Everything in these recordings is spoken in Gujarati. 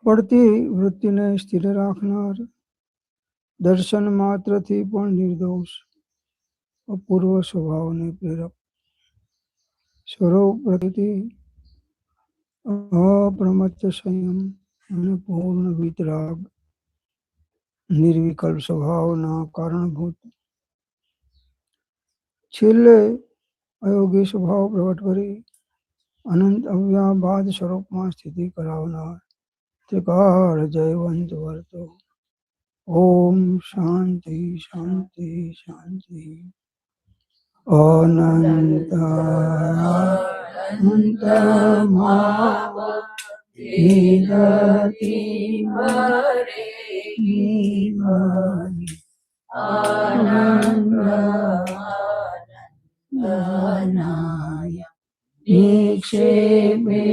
પડતી વૃત્તિને સ્થિર રાખનાર, દર્શન માત્રથી પણ નિર્દોષ અપૂર્વ સ્વભાવને પ્રેરક, સ્વરૂપ પ્રતિ અપ્રમત્ત સંયમ અને પૂર્ણ વિતરાગ, નિર્વિકલ્પ સ્વભાવના કારણભૂત, છેલ્લે અયોગ્ય સ્વભાવ પ્રગટ કરી અનંત અવ્યાબાદ સ્વરૂપમાં સ્થિતિ કરાવનાર ત્રિકાળ જયવંત વર્તો. ઓમ શાંતિ શાંતિ શાંતિ. અનંત નિક્ષેપે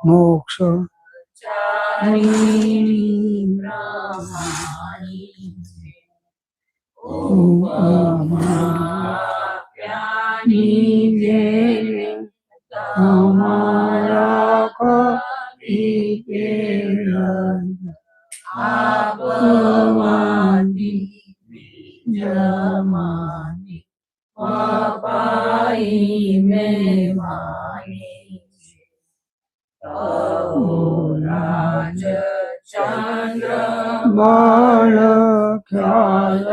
મોક્ષ બાળ ખ્યાલ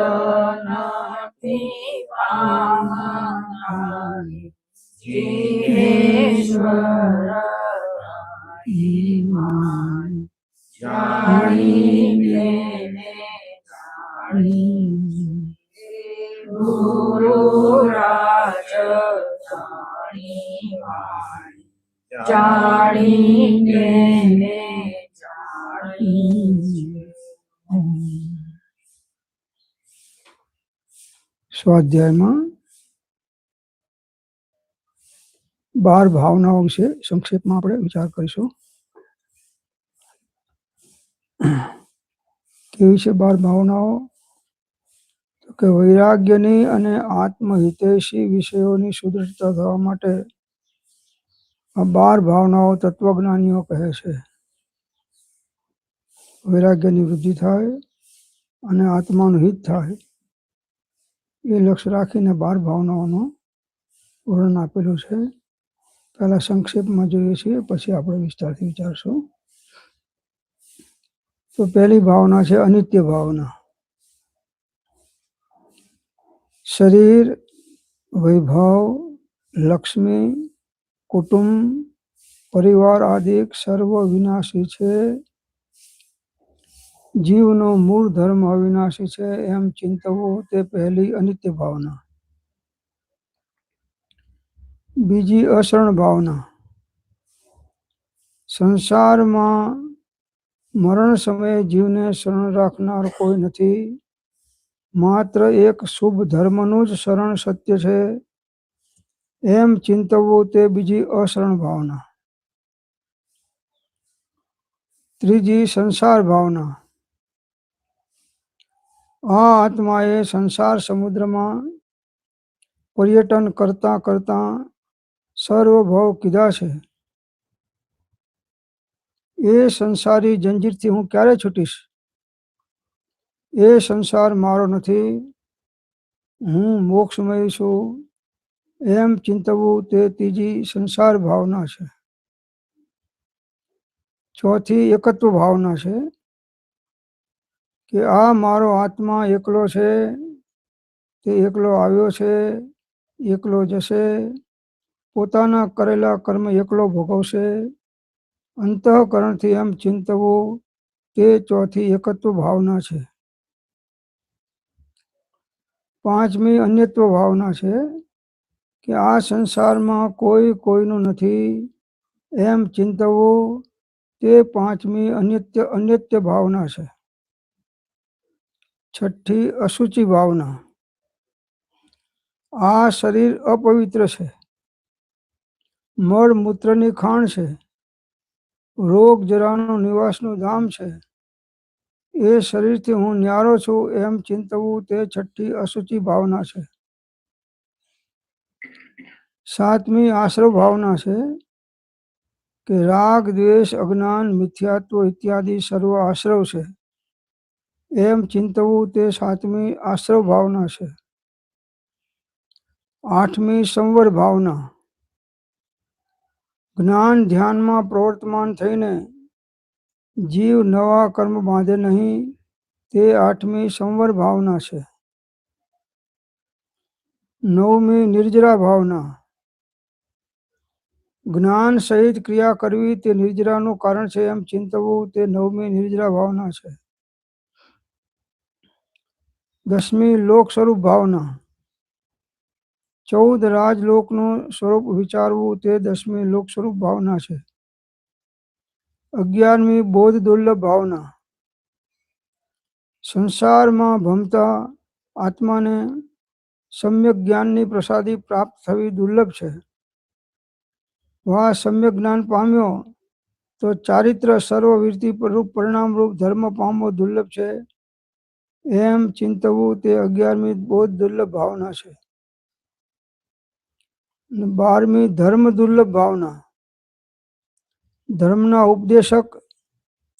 સ્વાધ્યાયમાં 12 ભાવનાઓ વિશે સંક્ષેપમાં આપણે વિચાર કરીશું. કેવી છે 12 ભાવનાઓ? તો કે વૈરાગ્યની અને આત્મહિતૈષી વિષયોની સુદૃઢતા થવા માટે આ 12 ભાવનાઓ તત્વજ્ઞાનીઓ કહે છે. વૈરાગ્યની વૃદ્ધિ થાય અને આત્માનું હિત થાય એ લક્ષ્ય રાખીને 12 ભાવનાઓનું વર્ણન આપેલું છે. પહેલા સંક્ષેપમાં જોઈએ છીએ, પછી આપણે વિસ્તારથી વિચારશું. તો પહેલી ભાવના છે અનિત્ય ભાવના. શરીર, વૈભવ, લક્ષ્મી, કુટુંબ, પરિવાર આદિ સર્વ વિનાશી છે. જીવનો મૂળ ધર્મ અવિનાશી છે એમ ચિંતવવું તે પહેલી અનિત્ય ભાવના. બીજી અશરણ ભાવના. સંસારમાં મરણ સમયે જીવને શરણ રાખનાર કોઈ નથી. માત્ર એક શુભ ધર્મનું જ શરણ સત્ય છે એમ ચિંતવવું તે બીજી અશરણ ભાવના. ત્રીજી સંસાર ભાવના. આ આત્માએ સંસાર સમુદ્રમાં પર્યટન કરતા કરતા સર્વ ભાવ કીધા છે. એ સંસારી જંજીરથી હું ક્યારે છૂટીશ? એ સંસાર મારો નથી, હું મોક્ષમય છું એમ ચિંતવવું તે ત્રીજી સંસાર ભાવના છે. ચોથી એકત્વ ભાવના છે કે આ મારો આત્મા એકલો છે, તે એકલો આવ્યો છે, એકલો જશે, પોતાના કરેલા કર્મ એકલો ભોગવશે. અંતઃકરણથી એમ ચિંતવવું તે ચોથી એકત્વ ભાવના છે. પાંચમી અન્યત્વ ભાવના છે કે આ સંસારમાં કોઈ કોઈનું નથી એમ ચિંતવવું તે પાંચમી અન્યત્ય ભાવના છે. છઠ્ઠી અશુચિ ભાવના. આ શરીર અપવિત્ર છે, મળ મૂત્રની ખાણ છે, રોગ જરાનું નિવાસનું ધામ છે, એ શરીરથી હું ન્યારો છું એમ ચિંતવું તે છઠ્ઠી અશુચિ ભાવના છે. સાતમી આશ્રવ ભાવના છે કે રાગ, દ્વેષ, અજ્ઞાન, મિથ્યાત્વ ઇત્યાદિ સર્વ આશ્રવ છે એમ ચિંતવું તે સાતમી આશ્રવ ભાવના છે. આઠમી સંવર ભાવના, જ્ઞાન ધ્યાનમાં પ્રવર્તમાન થઈને જીવ નવા કર્મ બાંધે નહીં, તે આઠમી સંવર ભાવના છે. નવમી નિર્જરા ભાવના, જ્ઞાન સહિત ક્રિયા કરવી તે નિર્જરાનું કારણ છે એમ ચિંતવું તે નવમી નિર્જરા ભાવના છે. દસમી લોક સ્વરૂપ ભાવના, 14 રાજલોકનું સ્વરૂપ વિચારવું તે દસમી લોક સ્વરૂપ ભાવના છે. 11મી બોધ દુર્લભ ભાવના, સંસારમાં ભમતા આત્માને સમ્યક જ્ઞાનની પ્રસાદી પ્રાપ્ત થવી દુર્લભ છે. વા સમ્યક જ્ઞાન પામ્યો તો ચારિત્ર સર્વવીરતિ રૂપ પરિણામરૂપ ધર્મ પામવો દુર્લભ છે એમ ચિંતવું તે 11મી બોધ દુર્લભ ભાવના છે. 12મી ધર્મ દુર્લભ ભાવના, ધર્મના ઉપદેશક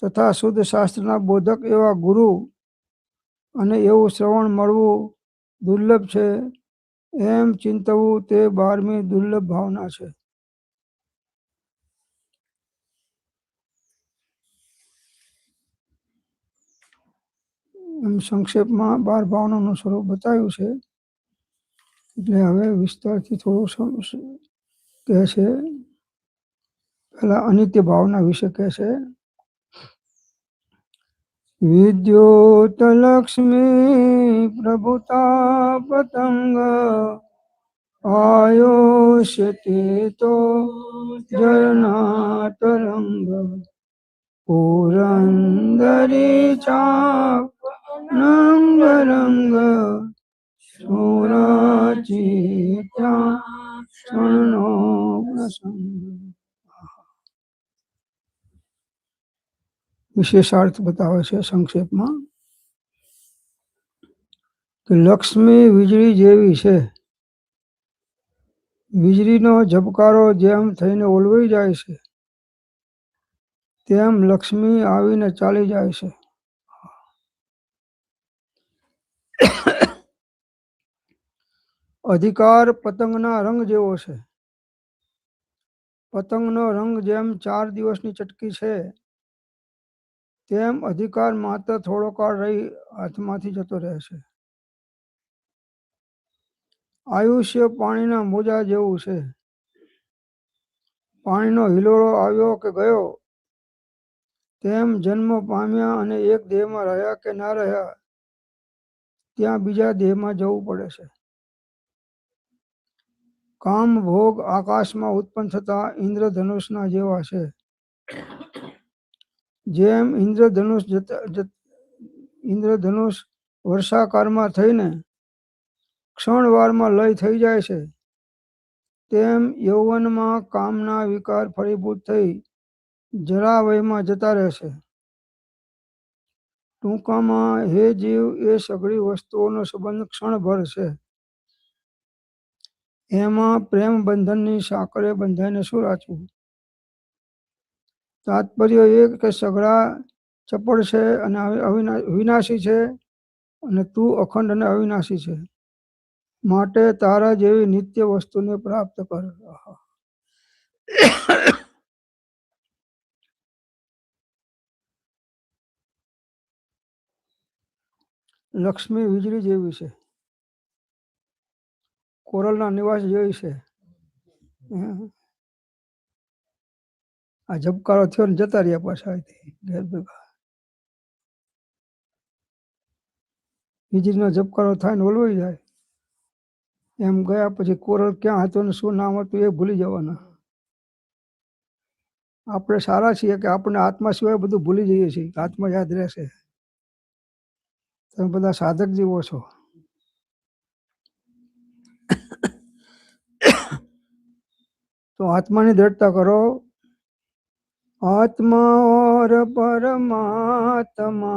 તથા શુદ્ધ શાસ્ત્રના બોધક એવા ગુરુ અને એવું શ્રવણ મળવું દુર્લભ છે એમ ચિંતવું તે 12મી દુર્લભ ભાવના છે. એમ સંક્ષેપમાં 12 ભાવનાનું સ્વરૂપ બતાવ્યું છે. એટલે હવે વિસ્તારથી થોડું કહે છે. પહેલા અનિત્ય ભાવના વિશે કહે છે. વિદ્યોત લક્ષ્મી પ્રભુતા પતંગ આયોષ્યતે તો ઝરણા તરંગ પુરંદરી ચાપ નંગ રંગ સુરચિત્રા ક્ષણનો પ્રસંગ. વિશેષાર્થ બતાવે છે સંક્ષેપમાં કે લક્ષ્મી વીજળી જેવી છે. વીજળીનો ઝબકારો જેમ થઈને ઓલવાઈ જાય છે તેમ લક્ષ્મી આવીને ચાલી જાય છે. અધિકાર પતંગના રંગ જેવો છે. પતંગનો રંગ જેમ 4 દિવસની ચટકી છે તેમ અધિકાર માત્ર થોડો કાળ રહી હાથમાંથી જતો રહે છે. આયુષ્ય પાણીના મોજા જેવું છે. પાણીનો હિલોળો આવ્યો કે ગયો તેમ જન્મ પામ્યા અને એક દેહમાં રહ્યા કે ના રહ્યા ત્યાં બીજા દેહમાં જવું પડે છે. કામ ભોગ આકાશમાં ઉત્પન્ન થતા ઇન્દ્રધનુષના જેવા છે. જેમ ઇન્દ્રધનુષ વર્ષાકારમાં થઈને ક્ષણવારમાં લય થઈ જાય છે તેમ યૌવનમાં કામના વિકાર ફળીભૂત થઈ જરાવયમાં જતા રહેશે. ટૂંકામાં હે જીવ, એ સઘળી વસ્તુઓનો સંબંધ ક્ષણભર છે. એમાં પ્રેમ બંધનની સાંકળે બંધાઈને શું રાચવું? તાત્પર્ય એ કે સઘળા ચપળ છે અને વિનાશી છે અને તું અખંડ અને અવિનાશી છે. માટે તારા જેવી નિત્ય વસ્તુને પ્રાપ્ત કર. લક્ષ્મી વીજળી જેવી છે. કોરલના નિવાસ જેવી છે. આ ઝબકારો થયો ને જતા રહ્યા પાછા ઘેર ભેગા. વીજળીનો ઝબકારો થાય ને ઓલવાઈ જાય એમ ગયા પછી કોરલ ક્યાં હતો ને શું નામ હતું એ ભૂલી જવાના. આપણે સારા છીએ કે આપણે આત્મા સિવાય બધું ભૂલી જઈએ છીએ. આત્મા યાદ રહેશે. તમે બધા સાધક જીવો છો. तो आत्मा की दृढ़ता करो। आत्मा और परमात्मा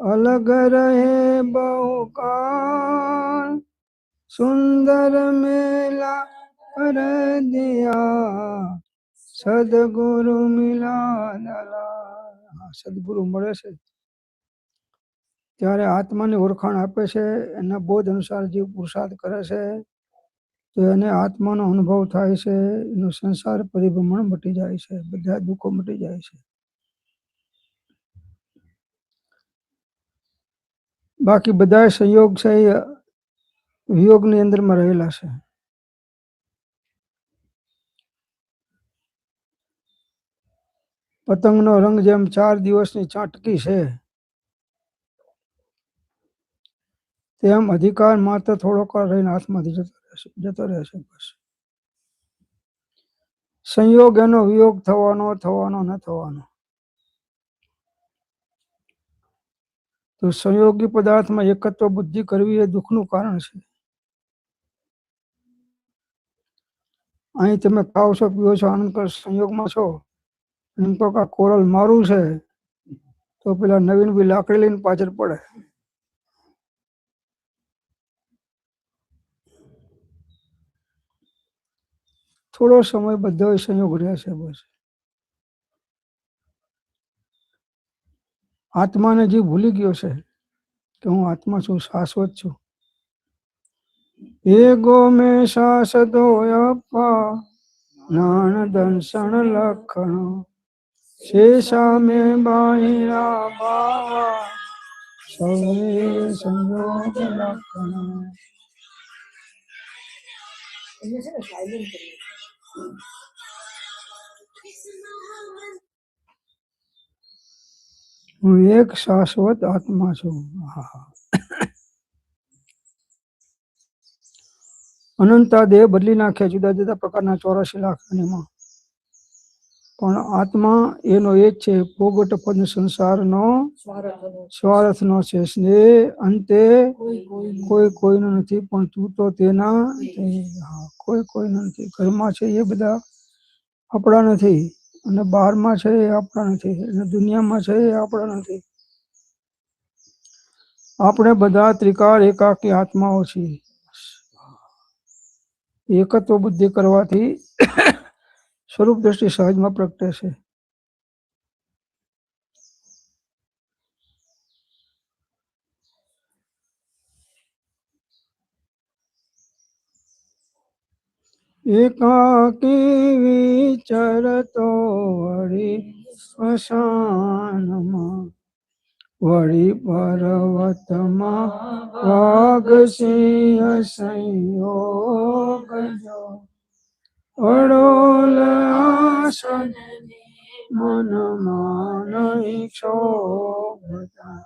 अलग रहे बहुकाल, सुंदर मेला कर दिया सदगुरु मिला दलाल। सदगुरु મળે છે ત્યારે આત્માની ઓળખાણ આપે છે, એના બોધ અનુસાર જીવ પુરુષાર્થ કરે છે તો એને આત્માનો અનુભવ થાય છે, એનું સંસાર પરિભ્રમણ મટી જાય છે, બધા દુઃખો મટી જાય છે. બાકી બધા સંયોગ છે એ વિયોગની અંદરમાં રહેલા છે. પતંગનો રંગ જેમ 4 દિવસની ચાટકી છે તેમ અધિકાર માત્ર થોડો કાળ રહીને હાથમાંથી જતો રહેશે. બસ સંયોગ એનો વિયોગ થવાનો ન થવાનો. તો સંયોગી પદાર્થમાં એકત્વ બુદ્ધિ કરવી એ દુઃખનું કારણ છે. અહીં તમે ખાઓ છો, પીઓ છો, આનંદ કર સંયોગમાં છો, એમ તો આ કોરલ મારું છે તો પેલા નવીન બી લાકડી લઈને પાછળ પડે. થોડો સમય બધો સંયોગ રહેશે. બસ આત્માને જે ભૂલી ગયો છે કે હું આત્મા છું, શાશ્વત છું. એગો મેં શાસતો અપ્પા નાણ દંસણ લખણ શેષા મેં બાહિરા ભાવા સવે સંયોગ લખણ. હું એક શાશ્વત આત્મા છું. અનંતા દેહ બદલી નાખે જુદા જુદા પ્રકારના 84 લાખ યોનિમાં, પણ આત્મા એનો એ જ છે. પોગટ પદ સંસારનો સ્વાર્થનો છે. સ્નેહ અંતે કોઈ કોઈનો નથી, પણ તું તો તેના કોઈ કોઈનો નથી. ઘરમાં છે એ બધા આપણા નથી, અને બહારમાં છે એ આપણા નથી, અને દુનિયામાં છે એ આપણા નથી. આપણે બધા ત્રિકાળ એકાકી આત્માઓ છીએ. એકત્વ બુદ્ધિ કરવાથી સ્વરૂપ દ્રષ્ટિ સહજમાં પ્રગટે છે. એકાકી વિચરતો વળી સ્મશાનમાં, વળી પર્વતમાં વાઘસિંહ સંયોગ જો, અડોલ આસન મનમાં નહીં ક્ષોભતા,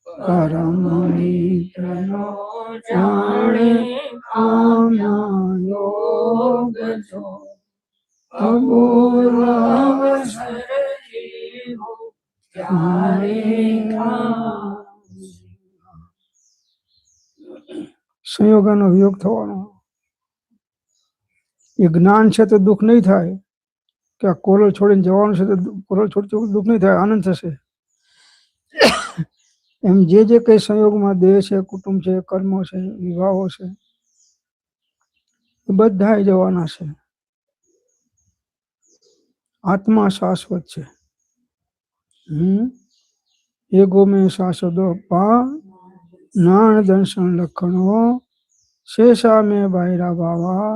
પરમ મિત્રનો જાણે પામ્યા યોગ જો, અપૂર્વ અવસર જીવો સંયોગનો વિયોગ થવાનો. એ જ્ઞાન છે તો દુઃખ નહીં થાય, કે આ કોરલ છોડીને જવાનું છે તો કોરલ છોડતું દુઃખ નહીં થાય, આનંદ થશે. એમ જે કઈ સંયોગમાં દેહ છે, કુટુંબ છે, કર્મો છે, વિવાહો છે, એ બધા જવાના છે. આત્મા શાશ્વત છે. એગો મેં શાશ્વતો અપ્પા નાણ દંસણ લખણો શેષા મેં બાહિરા ભાવા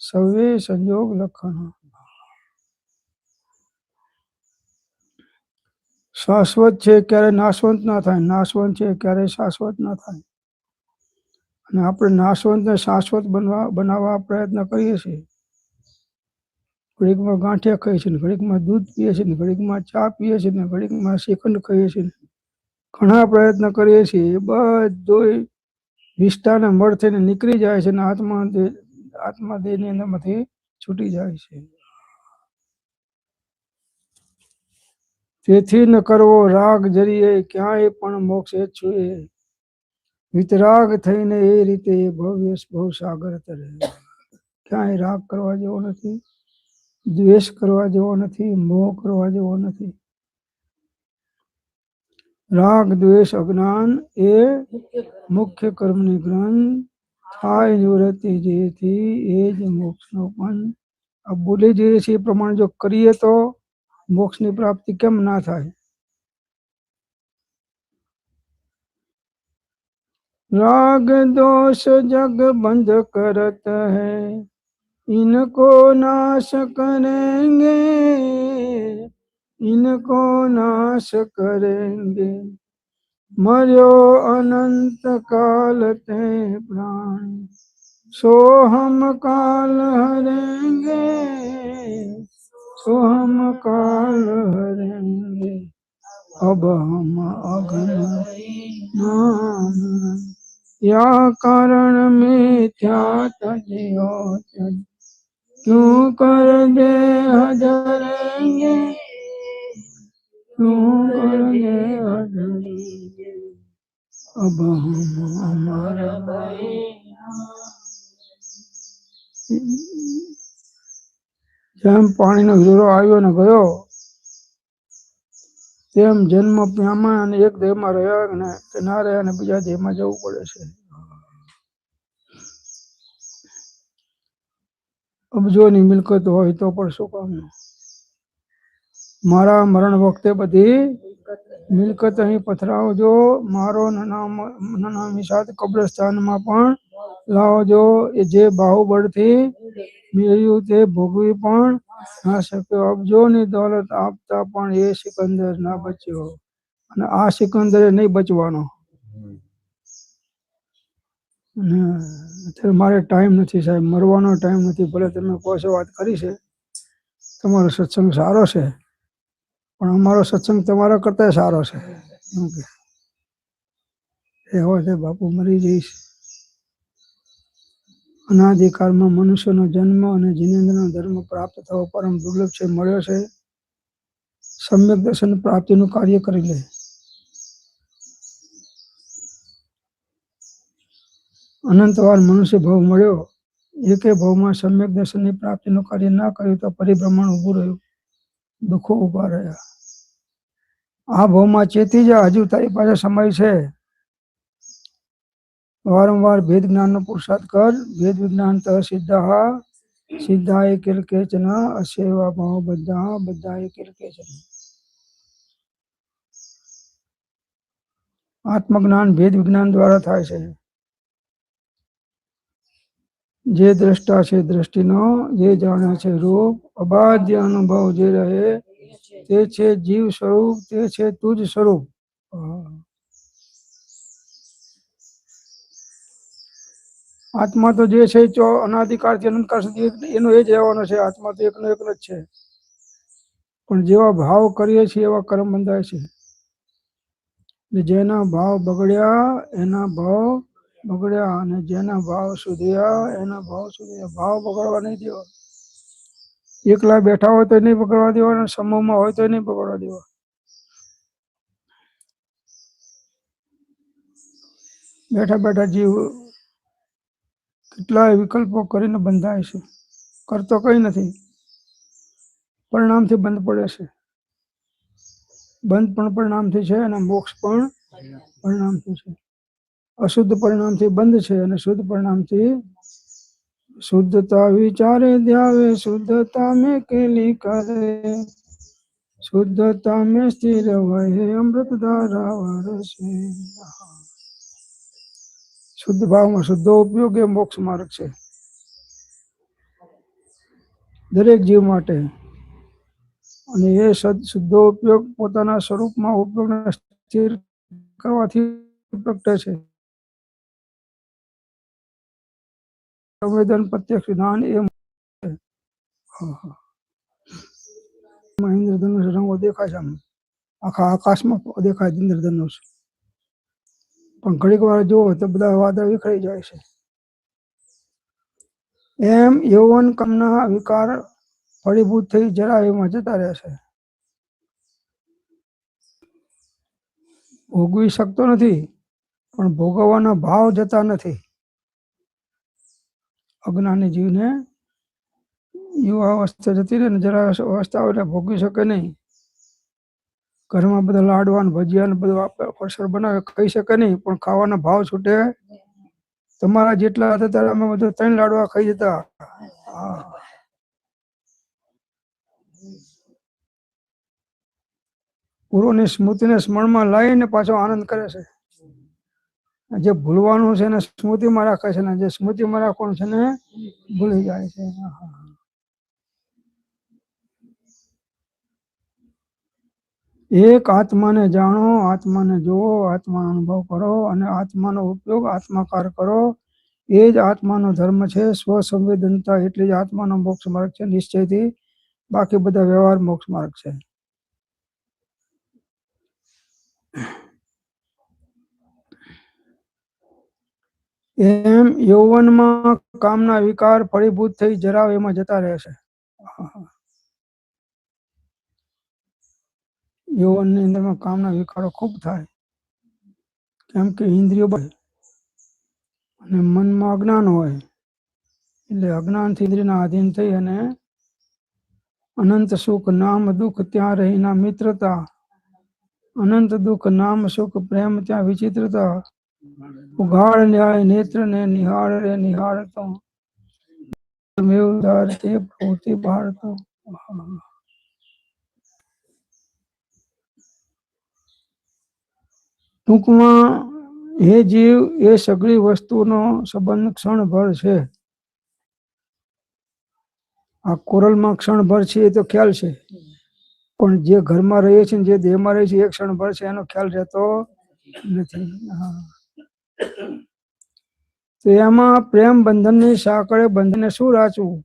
સવે સંયોગ લખણો. શાશ્વત છે ક્યારે નાશવંત ના થાય, નાશવંત છે ક્યારે શાશ્વત ના થાય. અને આપણે નાશવંતને શાશ્વત બનાવવા પ્રયત્ન કરીએ છીએ. ઘડીકમાં ગાંઠિયા ખાઈએ છીએ, ઘડીકમાં દૂધ પીએ છીએ, ઘડીકમાં ચા પીએ છીએ, ઘડીકમાં શ્રીખંડ ખાઈએ છીએ, ઘણા પ્રયત્ન કરીએ છીએ. એ બધું વિષ્ટાને મળ થઈને નીકળી જાય છે, અને આત્મા દેહની અંદરમાંથી છૂટી જાય છે. તેથી ન કરવો રાગ જરીએ ક્યાંય પણ મોક્ષ છુએ, વિતરાગ થઈને એ રીતે ભવ્ય ભવસાગર તરે. ક્યાંય રાગ કરવા જેવો નથી, દ્વેષ કરવા જેવો નથી, મોહ કરવા જેવો નથી. રાગ દ્વેષ અજ્ઞાન એ મુખ્ય કર્મની ગ્રંથ થાય નિવૃત્તિ જેથી એ જ મોક્ષનો પણ આ બોલી જઈએ છીએ એ પ્રમાણે જો કરીએ તો મોક્ષની પ્રાપ્તિ કેમ ના થાય? राग दोष जग बंध करत है, इनको नाश करेंगे, इनको नाश करेंगे, मर्यो अनंत काल ते प्राण, सो हम काल हरेंगे, सो हम काल हरेंगे, अब हम अघन नाम या कारण मिथ्या तजियो तज, क्यों कर दे हजरेंगे, क्यों कर दे हजरेंगे, अब हम अमर भये. જેમ પાણીનો હીરો આવ્યો ને ગયો તેમ જન્મ પામ્યા અને એક દેહમાં રહ્યા ને કે ના રહ્યા અને બીજા દેહમાં જવું પડે છે. અબજોની મિલકત હોય તો પણ શું કામનું? મારા મરણ વખતે બધી મિલકત અહીં પથરાવજો, મારો નનામી સાથ કબ્રસ્તાનમાં પણ લાવજો. એ જે બાહુબળથી મેળવ્યું તે ભોગવી પણ ના શક્યો. અબજોની દોલત આપતા પણ એ સિકંદર ના બચ્યો અને આ સિકંદરે નહીં બચવાનો. અત્યારે મારે ટાઈમ નથી સાહેબ, મરવાનો ટાઈમ નથી. ભલે તમે કહો છો વાત કરી છે, તમારો સત્સંગ સારો છે, પણ અમારો સત્સંગ તમારા કરતા સારો છે. એમ કે એવો છે બાપુ, મરી જઈશ. અનાદિકાળમાં મનુષ્યનો જન્મ અને જીનેન્દ્રનો ધર્મ પ્રાપ્ત થવો પરમ દુર્લભ છે, મળ્યો છે. સમ્યક દર્શન પ્રાપ્તિનું કાર્ય કરી લે. અનંતવાર મનુષ્ય ભાવ મળ્યો, એકે ભાવમાં સમ્યક દર્શનની પ્રાપ્તિનું કાર્ય ના કર્યું તો પરિભ્રમણ ઊભું રહ્યું, દુઃખો ઊભા રહ્યા. આ ભાવમાં ચેતી જા, હજુ તારી પાસે સમય છે. વારંવાર ભેદ જ્ઞાનનો પુરુષાર્થ કર. ભેદ વિજ્ઞાન સિદ્ધા સિદ્ધાય કિલકેચન, અસેવા ભાવ બધા બધાય કિલકેચન. આત્મજ્ઞાન ભેદ વિજ્ઞાન દ્વારા થાય છે. જે દ્રષ્ટા છે દ્રષ્ટિનો, જે જાણે છે રૂપ, અબાધ્ય અનુભવ જે રહે તે છે જીવ સ્વરૂપ, તે છે તુજ સ્વરૂપ. આત્મા તો જે છે અનાદિકાળથી અનંતકાળ સુધી એનો એ જ રહેવાનો છે. આત્મા તો એકનો એકનો જ છે, પણ જેવા ભાવ કરીએ છીએ એવા કર્મ બંધાય છે. જેના ભાવ બગડ્યા એના ભાવ બગડ્યા, અને જેના ભાવ સુધર્યા એના ભાવ સુધર્યા. ભાવ બગડવા નહીં દેવા. એકલા બેઠા હોય તો નહીં બગડવા દેવા, અને સમૂહમાં હોય તો નહીં બગડવા દેવા. બેઠા બેઠા જીવ કેટલાય વિકલ્પો કરીને બંધાય છે, કરતો કઈ નથી, પરિણામથી બંધ પડે છે. બંધ પણ પરિણામથી છે અને મોક્ષ પણ પરિણામથી છે. અશુદ્ધ પરિણામથી બંધ છે અને શુદ્ધ પરિણામથી શુદ્ધતા વિચારે ધ્યાવે, શુદ્ધતા મેં કેલી કરે, શુદ્ધતા મેં સ્થિર વહે, અમૃત ધારા વરસે. શુદ્ધ ભાવમાં શુદ્ધો ઉપયોગ એ મોક્ષ માર્ગ છે દરેક જીવ માટે. અને એ શુદ્ધો ઉપયોગ પોતાના સ્વરૂપમાં ઉપયોગને સ્થિર કરવાથી પ્રગટે છે. સંવેદન પ્રત્યક્ષ જ્ઞાન એ ઇન્દ્રધનુષ રંગો દેખાય છે, આમ આખા આકાશમાં દેખાય ઇન્દ્રધનુષ, પણ ઘડીક વાર જુઓ તો બધા વાદળ વિખરાઈ જાય છે. એમ યૌવન કામના વિકાર ફળીભૂત થઈ જરાયમાં જતા રહે છે. ભોગવી શકતો નથી, પણ ભોગવવાના ભાવ જતા નથી. અજ્ઞાની જીવને યુવા અવસ્થા જતી રહે ને જરા અવસ્થા આવે એટલે ભોગવી શકે નહીં. ઘરમાં બધા લાડવા ને ભજીયા ને બધું ફરસર બનાવે ખાઈ શકે નહીં, પણ ખાવાના ભાવ છૂટે. તમારા જેટલા હતા ત્યારે અમે બધું 3 લાડવા ખાઈ જતા. પૂર્વની સ્મૃતિને સ્મરણમાં લાવીને પાછો આનંદ કરે છે. જે ભૂલવાનું છે એને સ્મૃતિમાં રાખે છે ને જે સ્મૃતિમાં રાખવાનું છે ને ભૂલી જાય છે. એક આત્માને જાણો, આત્માને જુઓ, આત્માનો અનુભવ કરો અને આત્માનો ઉપયોગ આત્માકાર કરો. એ જ આત્માનો ધર્મ છે. સ્વસંવેદનતા એટલી જ આત્માનો મોક્ષ માર્ગ છે નિશ્ચયથી. બાકી બધા વ્યવહાર મોક્ષ માર્ગ છે. એમ યૌવનમાં કામના વિકાર ફળીભૂત થઈ જરાવ એમાં જતા રહેશે. યૌવનની અંદરમાં કામના વિકારો ખૂબ થાય, કેમ કે ઇન્દ્રિયો અને મનમાં અજ્ઞાન હોય, એટલે અજ્ઞાનથી ઇન્દ્રિયના આધીન થઈ અને અનંત સુખ નામ દુઃખ ત્યાં રહીના મિત્રતા, અનંત દુઃખ નામ સુખ પ્રેમ ત્યાં વિચિત્રતા, ઉઘાડ ન્યાય નેત્ર ને નિહાળ રે નિહાળતો તે પ્રવૃત્તિ બહારતો. ટૂંકમાં હે જીવ, એ સગળી વસ્તુનો સંબંધ ક્ષણભર છે. આ કોરલમાં ક્ષણભર છે એ તો ખ્યાલ છે, પણ જે ઘરમાં રહીએ છીએ જે દેહમાં રહીએ છીએ એ ક્ષણભર છે એનો ખ્યાલ રહેતો નથી. તો એમાં પ્રેમ બંધનની સાંકળે બંધને શું રાચવું?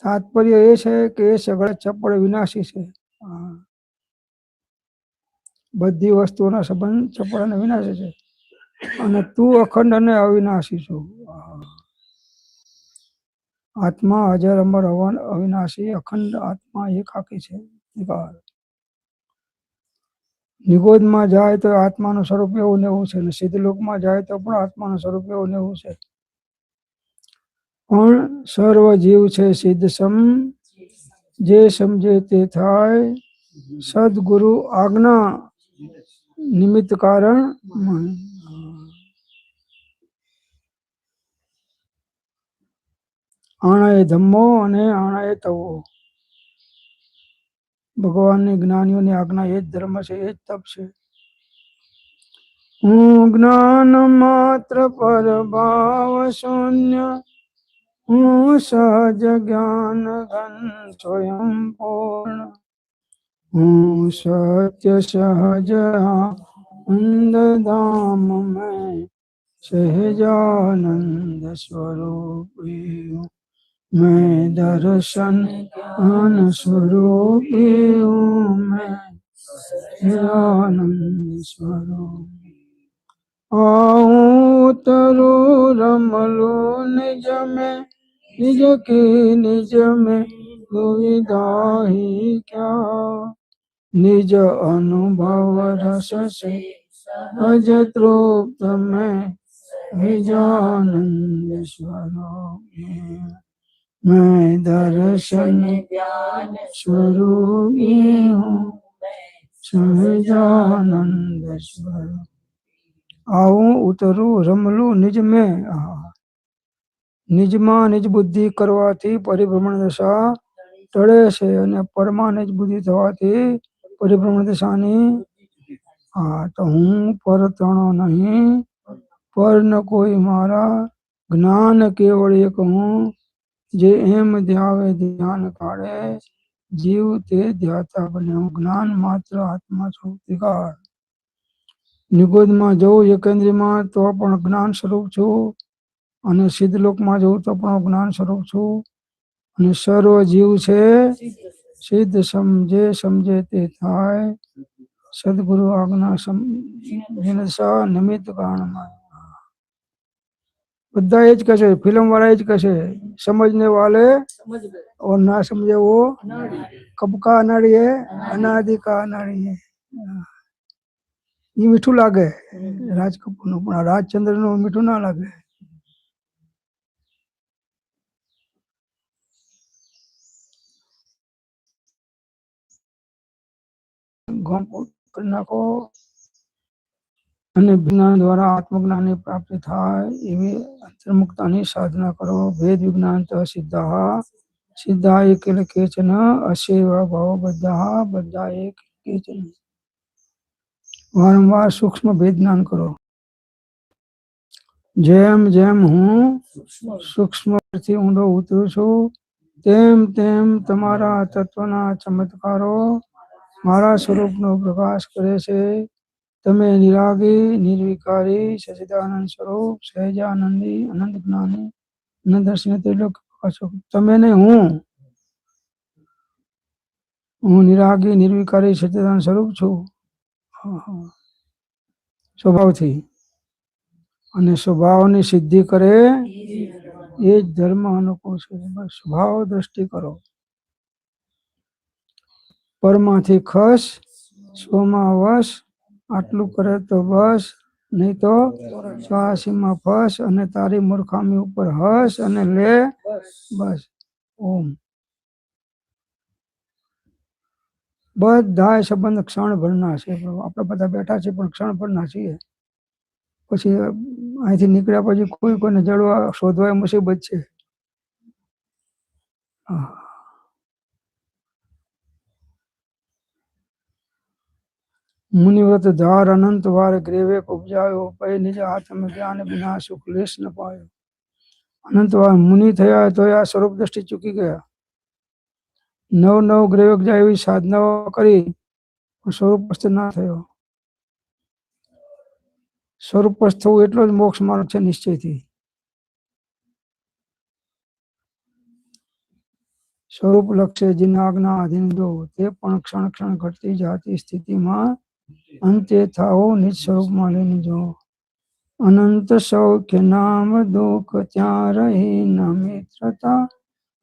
તાત્પર્ય એ છે કે એ સગળે ચપળ વિનાશી છે. બધી વસ્તુઓના સંબંધ ચપળ અને વિનાશી છે, અને તું અખંડ અને અવિનાશી છું. આત્મા અજર અમર અવિનાશી અખંડ આત્મા એકાકી છે. નિગોદમાં જાય તો આત્માનું સ્વરૂપ એવું ને એવું છે, ને સિદ્ધલોકમાં જાય તો પણ આત્માનું સ્વરૂપ એવું ને એવું છે. પણ સર્વ જીવ છે સિદ્ધ સમ, જે સમજે તે થાય. સદગુરુ આજ્ઞા નિમિત્ત કારણ આણાએ ધમ્મો અને આણાએ તવો. ભગવાનની જ્ઞાનીઓની આજ્ઞા એ જ ધર્મ છે, એ જ તપ છે. હું જ્ઞાન માત્ર પર ભાવ શૂન્ય, હું સહજ જ્ઞાન ઘન સ્વયં પૂર્ણ, હું સત્ય સહજ આનંદ ધામ મેં સહજાનંદ સ્વરૂપી, मैं दर्शन ज्ञान स्वरूपी हूँ, मैं आनंद स्वरूप। आऊं तरू रमलू निज में, निज की निज में दुविधा ही क्या, निज अनुभव रस से सहज तृप्त में निजानंद स्वरूप। मैं दर्शन ज्ञान स्वरूपी हूँ, સહજાનંદ સ્વરૂપ। આવું ઉતરું રમલું નિજ મેં, નિજમાં નિજ બુદ્ધિ કરવાથી પરિભ્રમણ દશા ટળે છે, અને પરમાં નિજ બુદ્ધિ થવાથી પરિભ્રમણ દશાની તો હું પર તણો નહીં, પર ન કોઈ મારા, જ્ઞાન કેવળ એક હું, જે એમ ધ્યાવે ધ્યાન કાઢે, જીવ તે ધ્યાતા બને। હું જ્ઞાન માત્ર આત્મા છું। નિગોદમાં જવું એકેન્દ્રીમાં તો પણ જ્ઞાન સ્વરૂપ છું, અને સિદ્ધલોકમાં જવું તો પણ જ્ઞાન સ્વરૂપ છું, અને સર્વ જીવ છે સિદ્ધ સમજે સમજે તે થાય। સદગુરુ આજ્ઞા નિમિત્ત કારણમાં બધા એ જ કહે છે, ફિલ્મ વાળા એ જ કહે છે, સમજને વાલે और ना समझे वो कब का अनाड़ी है, अनादि का अनाड़ी है। ये मीठું લાગે રાજ કપૂરનું, પણ રાજચંદ્ર નું મીઠું ના લાગે। ગમ કરી નાખો અને વિજ્ઞાન દ્વારા આત્મજ્ઞાનની પ્રાપ્તિ થાય એવી અંતર્મુક્તાની સાધના કરો. ભેદ વિજ્ઞાન સિદ્ધા સિદ્ધા એક કેચન અસેવા ભાવ બધા એક કેચન. વારંવાર સૂક્ષ્મ ભેદ જ્ઞાન કરો. જેમ જેમ હું સૂક્ષ્મથી ઊંડો ઉતરું છું તેમ તેમ તમારા તત્વના ચમત્કારો મારા સ્વરૂપનો પ્રકાશ કરે છે. તમે નિરાગી નિર્વિકારી સચિદાનંદ સ્વરૂપ સહેજાનંદી અનંત જ્ઞાની અનંત દર્શન ત્રિલોક છો. તમે ને હું નિરાગી નિર્વિકારી સચિદાનંદ સ્વરૂપ છું સ્વભાવથી, અને સ્વભાવની સિદ્ધિ કરે એ જ ધર્મ અનુકૂળ છે. સ્વભાવ દ્રષ્ટિ કરો. પરમાંથી ખસ સ્વમાં વશ, આટલું કરે તો બસ, નહીં તો 84માં ફસ, અને તારી મૂર્ખામી ઉપર હસ અને લે બસ. ઓમ. બધા સંબંધ ક્ષણભરના છે. આપણે બધા બેઠા છીએ પણ ક્ષણભરના છીએ. પછી અહીંથી નીકળ્યા પછી કોઈને જડવા શોધવા મુસીબત છે. મુનિવ્રત ધાર અનંત વાર ગ્રેવે ઉપજાયો, પૈ નિજ આત્મ જ્ઞાન વિના સુખ લેશ ન પાયો. અનંત વાર મુનિ થયા તો આ સ્વરૂપ દ્રષ્ટિ ચૂકી ગયા. નવ ગ્રેવક જાય એવી સાધનાઓ કરી સ્વરૂપસ્થ ના થયો. સ્વરૂપસ્થ થવું એટલો જ મોક્ષ માર્ગ છે નિશ્ચયથી. સ્વરૂપ લક્ષ્ય જેના આજ્ઞા આધીન જો, તે પણ ક્ષણ ક્ષણ ઘટતી જાતી સ્થિતિમાં અંતે થાઓ નિજ સ્વરૂપમાં લઈને જો. અનંત સૌખ્ય નામ દુઃખ ત્યાં રહી ન મિત્રતા,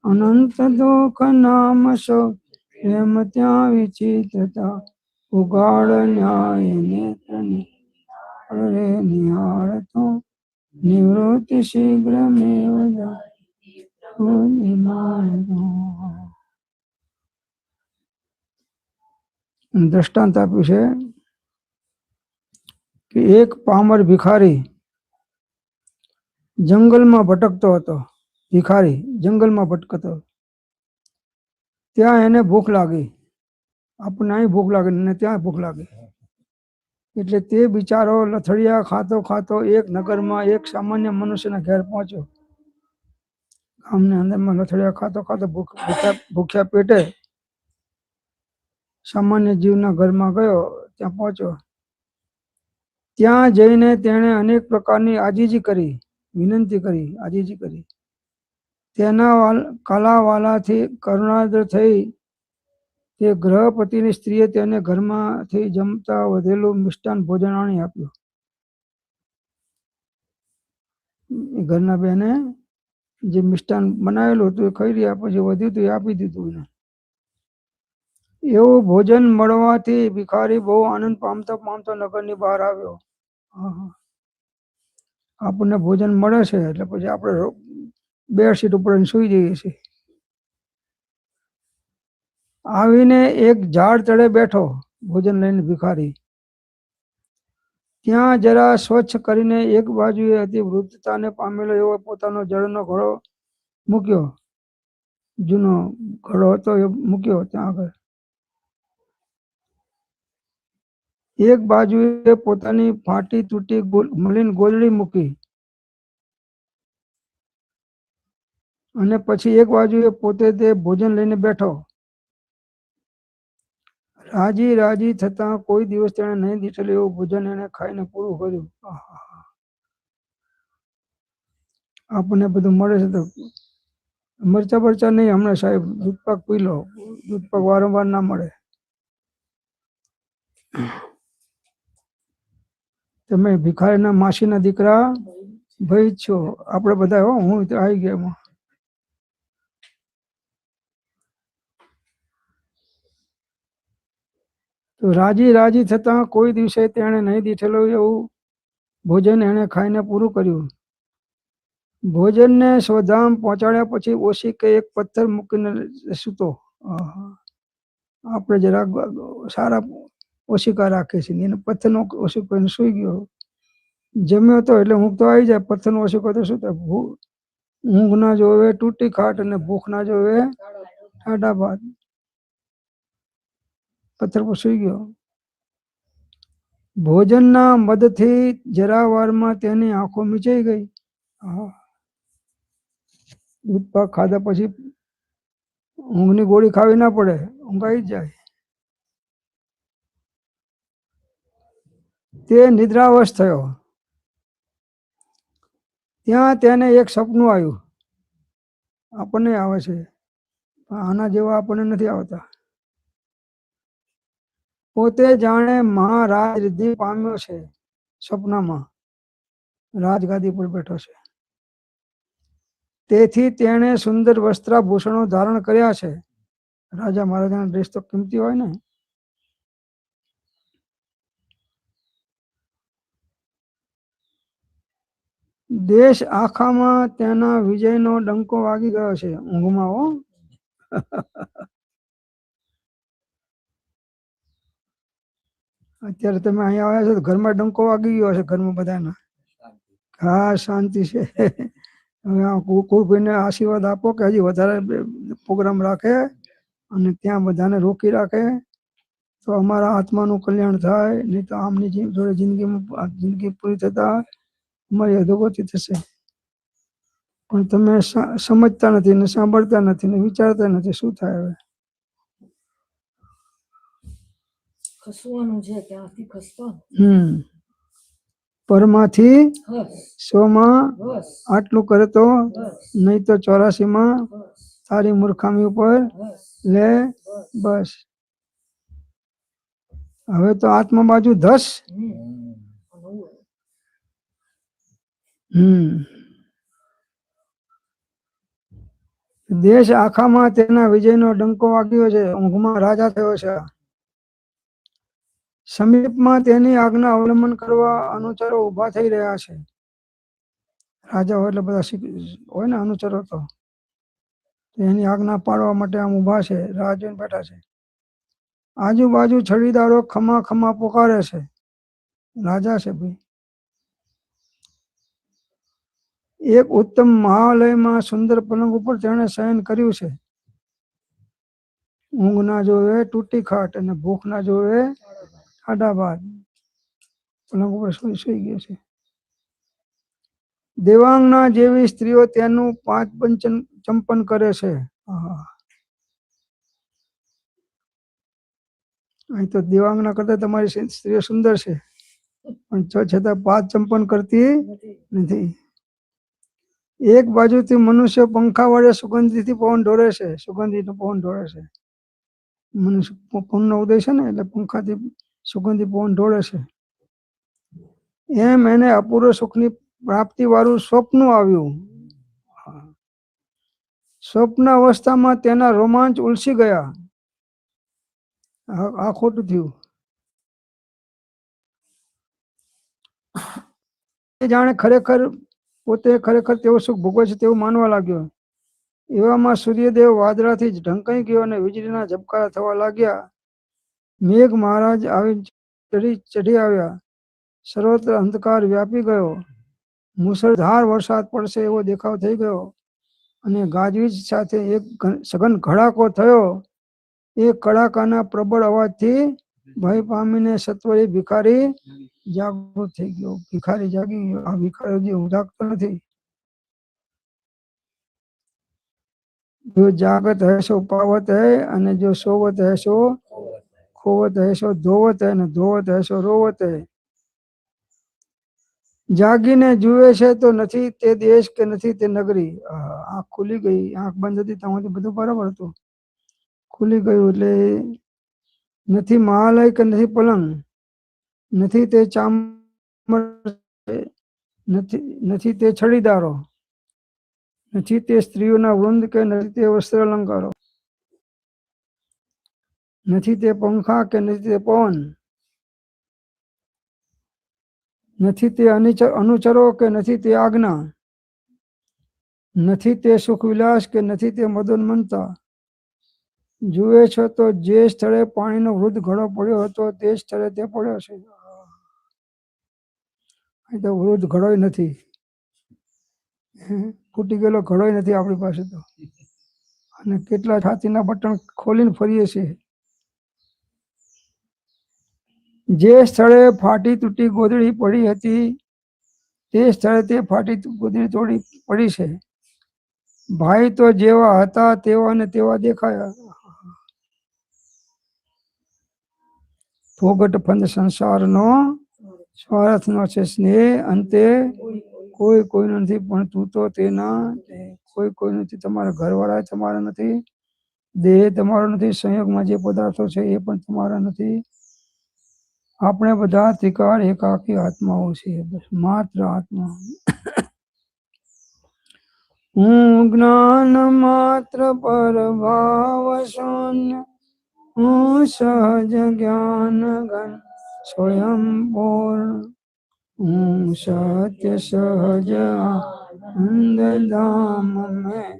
અનંત દુઃખ નામ સૌખ્ય એમ ત્યાં વિચિત્રતા. ઉગાડ ન્યાય નેત્રની રે નિહાળતો, નિવૃત્તિ શીઘ્ર મેવ દ્રષ્ટાંત આપ્યું છે કે એક પામર ભિખારી જંગલમાં ભટકતો હતો. ભિખારી જંગલમાં ભટકતો, ત્યાં એને ભૂખ લાગી. આપણને અહીં ભૂખ લાગે ને ત્યાં ભૂખ લાગી. એટલે તે બિચારો લથડિયા ખાતો ખાતો એક નગરમાં એક સામાન્ય મનુષ્યના ઘેર પહોંચ્યો. ગામની અંદરમાં લથડિયા ખાતો ખાતો ભૂખ્યા પેટે સામાન્ય જીવના ઘરમાં ગયો. ત્યાં પહોંચ્યો. ત્યાં જઈને તેણે અનેક પ્રકારની આજીજી કરી, વિનંતી કરી, આજીજી કરી. તેના કાલાવાલાથી કરુણાદ્ર થઈ તે ગૃહપતિની સ્ત્રીએ તેને ઘરમાંથી જમતા વધેલું મિષ્ટાન ભોજન આણી આપ્યું. ઘરના બેને જે મિષ્ટાન બનાવેલું હતું એ ખાઈ રહ્યા, પછી વધ્યું હતું એ આપી દીધું એને. એવું ભોજન મળવાથી ભિખારી બહુ આનંદ પામતો પામતો નગરની બહાર આવ્યો. આપણને ભોજન મળે છે એટલે પછી આપણે બેડશીટ ઉપર સૂઈ જઈએ છીએ. આવીને એક ઝાડ તળે બેઠો ભોજન લઈને ભિખારી. ત્યાં જરા સ્વચ્છ કરીને એક બાજુએ અતિ વૃદ્ધતાને પામેલો એવો પોતાનો જળનો ઘડો મૂક્યો. જૂનો ઘડો હતો એ મૂક્યો ત્યાં આગળ. એક બાજુએ પોતાની ફાટી તૂટી મલિન ગોદડી મૂકી અને પછી એક બાજુએ પોતે તે ભોજન લઈને બેઠો. રાજી રાજી થતા કોઈ દિવસ તેને નહીં દીઠેલું એવું ભોજન એને ખાઈને પૂરું કર્યું. આપણને બધું મળે છે તો મરચા બરચા નહીં, હમણાં સાહેબ દૂધપાક પી લો. દૂધપાક વારંવાર ના મળે. તમે ભિખારીના માસીના દીકરા ભાઈ છો. આપણે બધા હું આવી ગયા એમાં. તો રાજી રાજી થતા કોઈ દિવસે તેણે નહીં દીઠેલું એવું ભોજન એને ખાઈને પૂરું કર્યું. ભોજનને સ્વધામ પહોંચાડ્યા પછી ઓછી કે એક પથ્થર મૂકીને સૂતો. આપણે જરા સારા ઓશિકા રાખે છે. એને પથ્થરનો ઓશિકો એને સૂઈ ગયો, જમ્યો તો એટલે ઊંઘ તો આવી જાય. પથ્થરનો ઓશિકો તો શું થાય? ઊંઘ ના જોવે તૂટી ખાટ અને ભૂખ ના જોવે ટાઢા ભાત. પથ્થર પર સૂઈ ગયો. ભોજનના મદથી જરા વારમાં તેની આંખો મીચાઈ ગઈ. દૂધ પાક ખાધા પછી ઊંઘની ગોળી ખાવી ના પડે, ઊંઘ આવી જાય. તે નિદ્રાવશ થયો. ત્યાં તેને એક સપનું આવ્યું. આપણને આવે છે, આના જેવા આપણને નથી આવતા. પોતે જાણે મહારાજ રિદ્ધિ પામ્યો છે. સપનામાં રાજગાદી પર બેઠો છે. તેથી તેણે સુંદર વસ્ત્રાભૂષણો ધારણ કર્યા છે. રાજા મહારાજાના ડ્રેસ તો કિંમતી હોય ને. દેશ આખામાં તેના વિજયનો ડંકો વાગી ગયો છે. ઊંઘમાં હો. અત્યારે તમે અહીંયા આવ્યા છો તો ઘરમાં ડંકો વાગી ગયો હશે. ઘરમાં બધાના હા શાંતિ છે. કુળભાઈને આશીર્વાદ આપો કે હજી વધારે પ્રોગ્રામ રાખે અને ત્યાં બધાને રોકી રાખે તો અમારા આત્માનું કલ્યાણ થાય. નહીં તો આમની જોડે જિંદગી પૂરી થતા અમારી અધોગતિ થશે. પણ તમે સમજતા નથી ને સાંભળતા નથી ને વિચારતા નથી. શું થાય હવે? ખસવાનું છે ત્યાંથી ખસવા. પરમાંથી સોમાં આટલું કરે તો નહીં તો 84માં તારી મૂર્ખામી ઉપર લે બસ. હવે તો આત્મા બાજુ ધસ. દેશ આખામાં તેના વિજયનો ડંકો વાગ્યો છે. ઊંઘમાં રાજા થયો છે. સમીપમાં તેની આજ્ઞા અવલંબન કરવા અનુચરો ઉભા થઈ રહ્યા છે. રાજા હોય એટલે બધા હોય ને અનુચરો, તો એની આજ્ઞા પાડવા માટે આમ ઉભા છે. રાહ જોઈને બેઠા છે. આજુબાજુ છડીદારો ખમા ખમા પોકારે છે. રાજા છે ભાઈ. એક ઉત્તમ મહાલયમાં સુંદર પલંગ ઉપર તેણે શયન કર્યું છે. ઊંઘ ના જોવે તૂટી ખાટ અને ભૂખ ના જોવે ટાઢા ભાત. પલંગ ઉપર સુઈ ગયો છે. દેવાંગના જેવી સ્ત્રીઓ તેનું 5 ચંપન કરે છે. અહીં તો દેવાંગના કરતા તમારી સ્ત્રીઓ સુંદર છે, પણ છતાં 5 ચંપન કરતી નથી. એક બાજુથી મનુષ્ય પંખા વડે સુગંધીથી પવન ઢોળે છે. સુગંધીનો પવન ઢોળે છે. મનુષ્ય પવનનો ઉદય છે ને એટલે પંખાથી સુગંધી પવન ઢોળે છે. એમ એને અપૂર્વ સુખની પ્રાપ્તિ વાળું સ્વપ્ન આવ્યું. સ્વપ્ન અવસ્થામાં તેના રોમાંચ ઉલસી ગયા. આ ખોટું થયું. જાણે પોતે ખરેખર તેવું સુખ ભોગવે છે તેવું માનવા લાગ્યો. એવામાં સૂર્યદેવ વાદળાથી જ ઢંકાઈ ગયો અને વીજળીના ઝબકારા થવા લાગ્યા. મેઘ મહારાજ ચઢી આવ્યા. સર્વત્ર અંધકાર વ્યાપી ગયો. મુસળધાર વરસાદ પડશે એવો દેખાવ થઈ ગયો અને ગાજવીજ સાથે એક સઘન ધડાકો થયો. એ કડાકાના પ્રબળ અવાજથી ભય પામીને સત્વરી ભિખારી જાગૃત થઈ ગયો. ભિખારી જાગી ગયો. આ ભિખારી જાગતો નથી. જો જાગત હૈ સો પાવત હૈ અને જો સોવત હૈ સો ખોવત હૈ સો ધોવત હૈ અને ધોવત હૈ સો રોવત હૈ. જાગીને જુએ છે તો નથી તે દેશ કે નથી તે નગરી. આંખ ખુલી ગઈ. આંખ બંધ હતી ત્યાંથી બધું બરાબર હતું. ખુલી ગયું એટલે નથી મહાલય કે નથી પલંગ, નથી તે ચામર, નથી તે છડીદારો, નથી તે સ્ત્રીઓના વૃંદ કે નથી તે વસ્ત્ર અલંકારો, નથી તે પંખા કે નથી તે પવન, નથી તે અનુચરો કે નથી તે આજ્ઞા, નથી તે સુખ વિલાસ કે નથી તે મદોન્મત્તા, જુએ છો તો જે સ્થળે પાણીનો વૃદ્ધ ઘડો પડ્યો હતો તે સ્થળે તે પડ્યો છે. અહીં તો વૃદ્ધ ઘડો નથી, ફૂટી ગયેલો ઘડો નથી આપણી પાસે તો. અને કેટલા છાતીના બટન ખોલીને ફરીએ છીએ. જે સ્થળે ફાટી તૂટી ગોદડી પડી હતી તે સ્થળે તે ફાટી ગોદડી તોડી પડી છે. ભાઈ તો જેવા હતા તેવા ને તેવા દેખાયા. ફોગટ ફંદ સંસારનો સ્વાર્થનો છે સ્નેહ, અંતે કોઈ કોઈ નથી, પણ તું તો તેના કોઈ કોઈ નથી. તમારા ઘરવાળા તમારા નથી, દેહ તમારો નથી, સંયોગમાં જે પદાર્થો છે એ પણ તમારા નથી. આપણે બધા ત્રિકાળ એકાકી આત્માઓ છીએ, બસ માત્ર આત્મા. હું જ્ઞાન માત્ર પરભાવ શૂન્ય, હું સહજ જ્ઞાન ઘન સ્વયં પૂર્ણ, હું સત્ય સહજ આનંદ ધામ મેં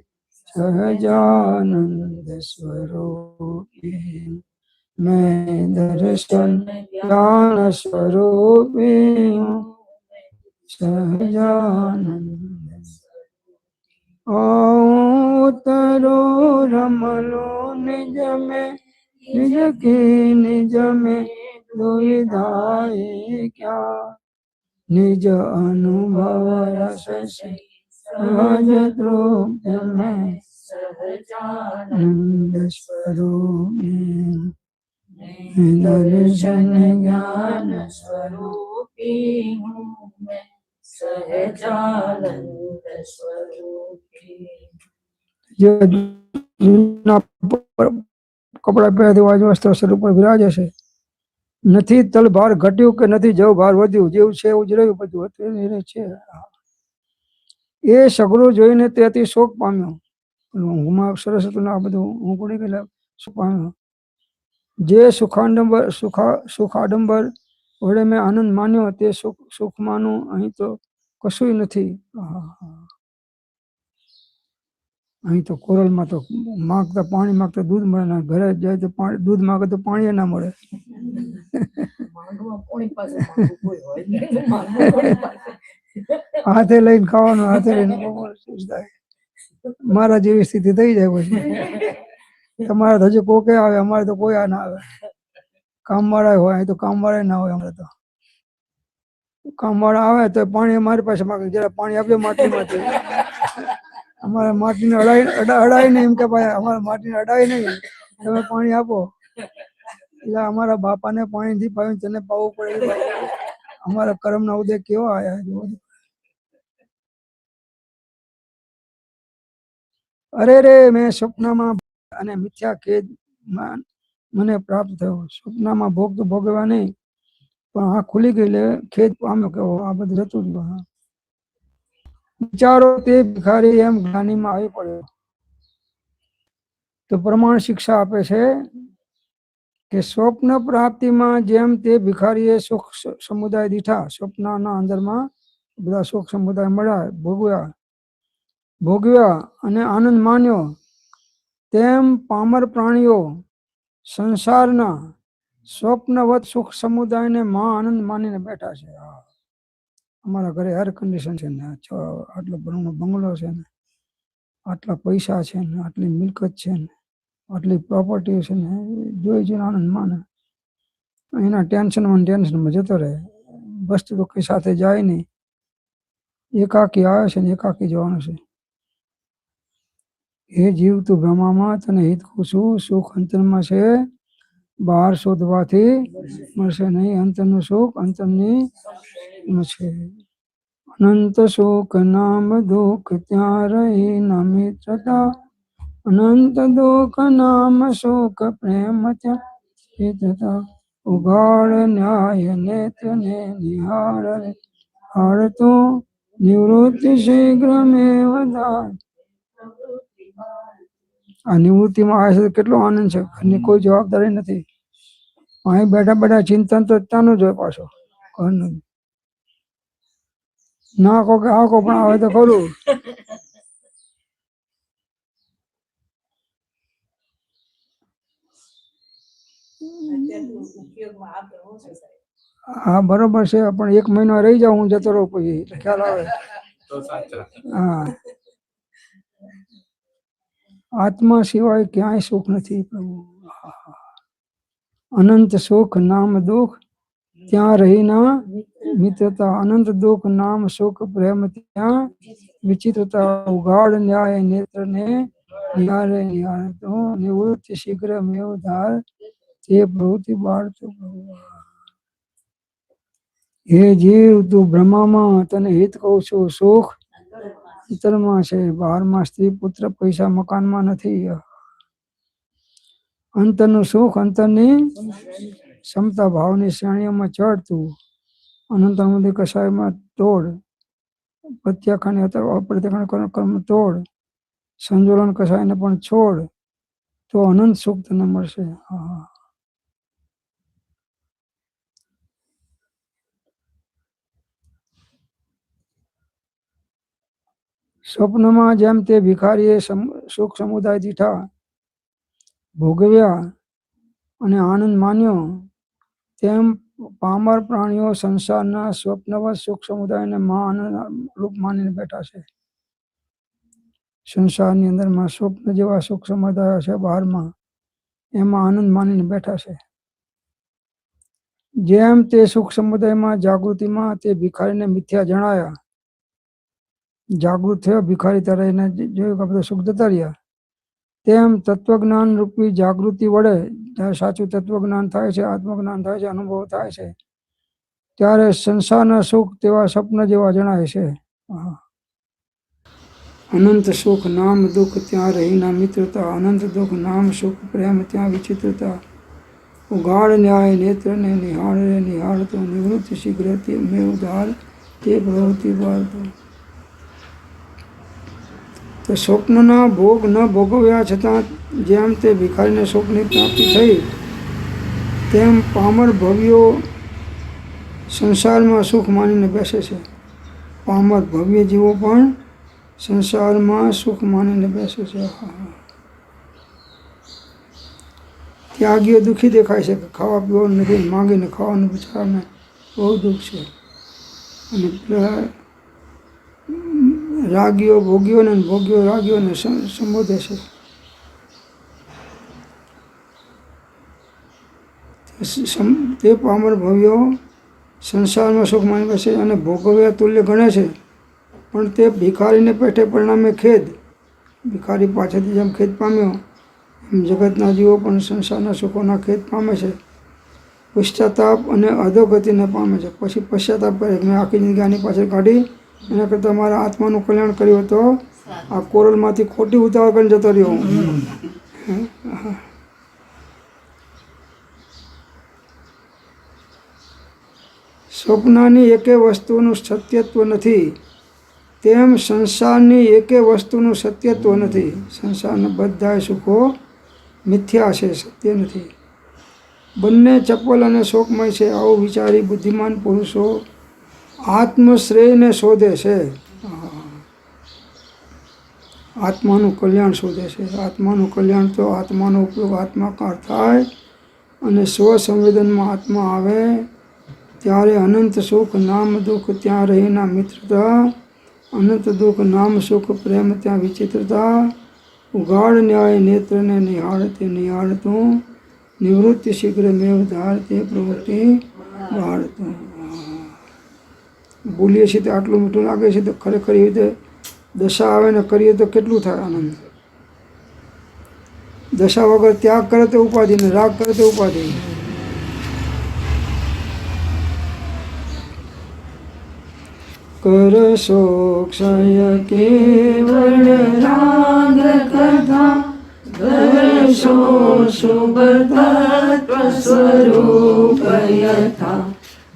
સહજાનંદ સ્વરૂપી, मैं दर्शन ज्ञान स्वरूपी हूँ सहजानंद। उतरो रमलो निज में, निज की निज में दुविधाए क्या, निज अनुभव रस से सहज तृप्त में सहजानंद स्वरूपी, दर्शन ज्ञान स्वरूपी हूँ मैं સહજાનંદ સ્વરૂપી. જે જૂના કપડા પહેરતી વસ્ત્ર સ્વરૂપ વિરાજે છે, નથી તલ ભાર ઘટ્યું કે નથી જવ ભાર વધ્યું, જેવું છે એવું જ રહ્યું, બધું હતું છે. એ સગળું જોઈને તે અતિ શોક પામ્યો. હુંમાં સરસ હતું ને આ બધું હું પડી ગયેલા શોક પામ્યો. જે સુખાડંબર વડે મેં આનંદ માન્યો તે સુખમાંનું અહીં તો કશું નથી. અહીં તો કોરલમાં તો માગતા પાણી માગતા દૂધ મળે ને, ઘરે જાય તો દૂધ માગે તો પાણી ના મળે. હાથે લઈને ખાવાનું, હાથે લઈને મારા જેવી સ્થિતિ થઈ જાય પછી. તમારે તો હજુ કોકે આવે, અમારે તો કોઈ ના આવે. કામવાળા હોય, અહીં તો કામવાળા ના હોય. અમારે તો કામવાળા આવે તો પાણી અમારી પાસે માગે, જરા પાણી આપજો માટલીમાંથી. અમારે માટીને અડાય નહીં, એમ કે ભાઈ અમારે માટીને અડાય નહીં, તમે પાણી આપો. એટલે અમારા બાપાને પાણી નથી પાવ્યું, તને પાવું પડે. અમારા કર્મના ઉદય કેવા આયા. અરે રે મેં સ્વપ્નમાં અને મિથ્યા ખેદ મને પ્રાપ્ત થયો. સ્વપ્નમાં ભોગ તો ભોગવ્યા નહીં, પણ આ ખુલી ગઈ એટલે ખેદ પામ્યો કે આ બધું હતું જ. વિચારો તે ભિખારી એમ જ્ઞાનીમાં આવી પડ્યો. તો પ્રમાણ શિક્ષા આપે છે કે સ્વપ્ન પ્રાપ્તિમાં જેમ તે ભિખારીએ સુખ સમુદાય દીઠા, સ્વપ્નના અંદરમાં બધા સુખ સમુદાય મળ્યા, ભોગવ્યા અને આનંદ માન્યો, તેમ પામર પ્રાણીઓ સંસારના સ્વપ્નવત સુખ સમુદાયને મહા આનંદ માનીને બેઠા છે. અમારા ઘરે એર કન્ડિશન છે ને, આટલો બંગલો છે ને, આટલા પૈસા છે ને, આટલી મિલકત છે ને, આટલી પ્રોપર્ટી છે ને, જોઈ જોઈને આનંદ માને. એના ટેન્શનમાં જતો રહે. વસ્તુ તો કઈ સાથે જાય નહીં. એકાકી આવે છે ને એકાકી જવાનું છે. એ જીવ તું બ્રહ્મામાં તને હિત કહું છું, સુખ અંતરમાં છે, બહાર શોધવાથી મળશે નહીં. અંતરનું સુખ અંતરની છે. અનંત સુખ નામ દુઃખ ત્યાં રહી ન મિત્રતા, અનંત દુઃખ નામ સુખ પ્રેમ ત્યાં ઉઘાડ ન્યાય નેત્રને નિહાળ હાળતું નિવૃત્તિ શીઘ્ર મેવ થાય. આ નિવૃત્તિમાં આવે છે કેટલો આનંદ છે. ઘરની કોઈ જવાબદારી નથી. અહીં બેઠા બેઠા ચિંતન તો ત્યાંનું જ હોય પાછો ઘરનું. ના કો કે આકો પણ આવે તો ખરું. હા બરોબર છે, પણ 1 મહિનો રહી જાઉં હું જતો રહું પછી એટલે ખ્યાલ આવે. હા, આત્મા સિવાય ક્યાંય સુખ નથી પ્રભુ. અનંત સુખ નામ દુઃખ ત્યાં રહીના મિત્રતા, અનંત દુઃખ નામ સુખ પ્રેમ ત્યાં વિચિત્રતા, ઉઘાડ ન્યાય નેત્રને નિહારે નિહારે તો નિવૃત્તિ શીઘ્ર મેવ ધાર તે પ્રવૃત્તિ બાળતો. હે જીવ, તું બ્રહ્મામાં તને હિત કહું છું, સુખ અંતરમાં છે, બહારમાં સ્ત્રી પુત્ર પૈસા મકાનમાં નથી. અંતરનું સુખ અંતરની ક્ષમતા, ભાવની શ્રેણીઓમાં ચડતું, અનંતરમાંથી કસાયમાં તોડ, પ્રત્યાખાની અપ્રત્યાખાની કર્મ તોડ, સંજોલન કસાયને પણ છોડ, તો અનંત સુખ તને મળશે. સ્વપ્નમાં જેમ તે ભિખારીએ સુખ સમુદાય દીઠા ભોગવ્યા અને આનંદ માન્યો, તેમ પામર પ્રાણીઓ સંસારના સ્વપ્નવત સુખ સમુદાયને આનંદ રૂપ માનીને બેઠા છે. સંસારની અંદરમાં સ્વપ્ન જેવા સુખ સમુદાયો છે, બહારમાં એમાં આનંદ માનીને બેઠા છે. જેમ તે સુખ સમુદાયમાં જાગૃતિમાં તે ભિખારીને મિથ્યા જણાયા, જાગૃત થયો ભિખારી તરીને જોયું કે બધા સુખ જતા રહ્યા, તેમ તત્વજ્ઞાન રૂપી જાગૃતિ વડે જ્યારે સાચું તત્વજ્ઞાન થાય છે, આત્મજ્ઞાન થાય છે, અનુભવ થાય છે, ત્યારે સંસારના સુખ તેવા સ્વપ્ન જેવા જણાય છે. અનંત સુખ નામ દુઃખ ત્યાં રહીના મિત્રતા, અનંત દુઃખ નામ સુખ પ્રેમ ત્યાં વિચિત્રતા, ઉઘાડ ન્યાય નેત્રને નિહાળે નિહાળતો નિવૃત્તિ શીઘ્ર મેવ ધાર તે પ્રવૃત્તિ બાળતો. તો સ્વપ્નના ભોગ ન ભોગવ્યા છતાં જેમ તે ભિખારીને સુખની પ્રાપ્તિ થઈ, તેમ પામર ભવ્યો સંસારમાં સુખ માનીને બેસે છે. પામર ભવ્ય જીવો પણ સંસારમાં સુખ માનીને બેસે છે. ત્યાગીઓ દુઃખી દેખાય છે કે ખાવા પીવાનું નથી, માંગીને ખાવાનું બિચારાને બહુ દુઃખ છે. અને રાગીઓ ભોગીઓને, ભોગીઓ રાગીઓને સંબોધે છે. તે પામર ભવ્યો સંસારમાં સુખ માની બેસે અને ભોગવ્યા તુલ્ય ગણે છે, પણ તે ભિખારીને પેઠે પરિણામે ખેદ. ભિખારી પાછળથી જેમ ખેદ પામ્યો, એમ જગતના જીવો પણ સંસારના સુખોના ખેદ પામે છે, પશ્ચાતાપ અને અધોગતિને પામે છે. પછી પશ્ચાતાપ કરે, મેં આખી જિંદગી આની પાછળ કાઢી, એના કરતાં મારા આત્માનું કલ્યાણ કર્યું તો આ કોરલમાંથી ખોટી ઉતાવળ કરીને જતો રહ્યો હું. સ્વપ્નની એકે વસ્તુનું સત્યત્વ નથી, તેમ સંસારની એકે વસ્તુનું સત્યત્વ નથી. સંસારના બધા સુખો મિથ્યા છે, સત્ય નથી. બંને ચપલ અને શોકમય છે. આવું વિચારી બુદ્ધિમાન પુરુષો આત્મશ્રેયને શોધે છે, આત્માનું કલ્યાણ શોધે છે. આત્માનું કલ્યાણ તો આત્માનો ઉપયોગ આત્માકાર થાય અને સ્વસંવેદનમાં આત્મા આવે ત્યારે અનંત સુખ નામ દુઃખ ત્યાં રહીના મિત્રતા, અનંત દુઃખ નામ સુખ પ્રેમ ત્યાં વિચિત્રતા, ઉઘાડ ન્યાય નેત્રને નિહાળતે નિહાળતું નિવૃત્તિ શીઘ્ર મેવ ધાર તે પ્રવૃત્તિ બાળતું. બોલીએ છીએ તો આટલું મીઠું લાગે છે, તો ખરેખર એ રીતે દશા આવે ને કરીએ તો કેટલું થાય આનંદ. દશા વગર ત્યાગ કરે તો ઉપાધિ, ને રાગ કરે તો ઉપાધિ. કર શોક્ષય કેવળ રાગ કથા, કરશો શુભ તત્વ સ્વરૂપ યથા,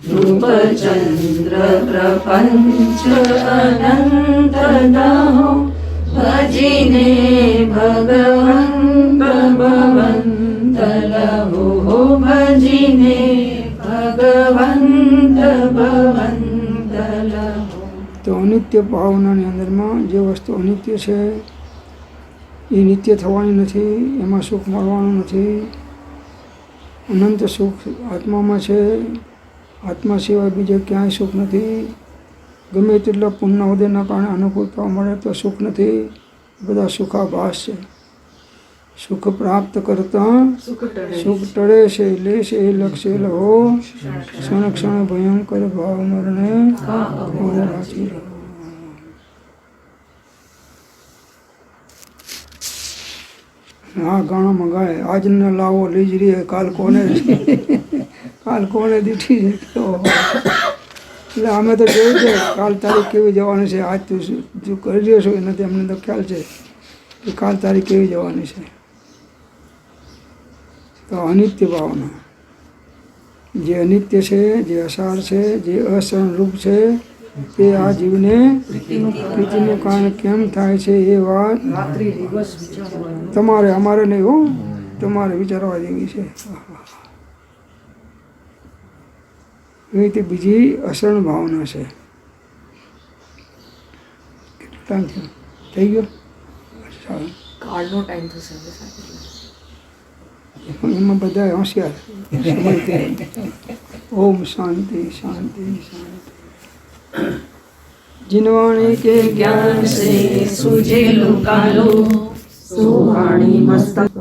રૂપચંદ્ર પ્રપંચ અનંત દહો, ભજીને ભગવંત ભવંત લહો, ભજીને ભગવંત ભવંત લહો. તો અનિત્ય ભાવનાની અંદરમાં જે વસ્તુ અનિત્ય છે એ નિત્ય થવાની નથી, એમાં સુખ મળવાનું નથી. અનંત સુખ આત્મામાં છે. આત્મા સિવાય બીજે ક્યાંય સુખ નથી. ગમે તેટલા પુણ્ય ઉદયના કારણે અનુકૂળતા મળે તો સુખ નથી. બધા સુખાભાસ છે. સુખ પ્રાપ્ત કરતા સુખ ટળે છે. લેશે એ લક્ષ્ય લહો ક્ષણ ક્ષણ ભયંકર ભાવ મરણે વાંચી રહો. આ ગાણામાં ગાય આજ ન લાવો લીજરી કાલ કોને દીઠી છે. એટલે અમે તો જોયું છે કાલ તારીખ કેવી જવાની છે. આજ તું જો કરી રહ્યો છો એનાથી અમને તો ખ્યાલ છે કે કાલ તારીખ કેવી જવાની છે. તો અનિત્ય ભાવના જે અનિત્ય છે, જે અસાર છે, જે અસરણરૂપ છે તે આ જીવને પ્રીતિનું કારણ કેમ થાય છે એ વાત તમારે, અમારે નહીં હો, તમારે વિચારવા જેવી છે. એ રીતે બીજી અસરણ ભાવના છે. કેટલા થઈ ગયો? કાર્ડનો ટાઈમ થશે. એમાં બધા હોશિયાર. ઓમ શાંતિ શાંતિ શાંતિ. जिनवाणी के ज्ञान से सूझे कालो सुहाणी मस्तक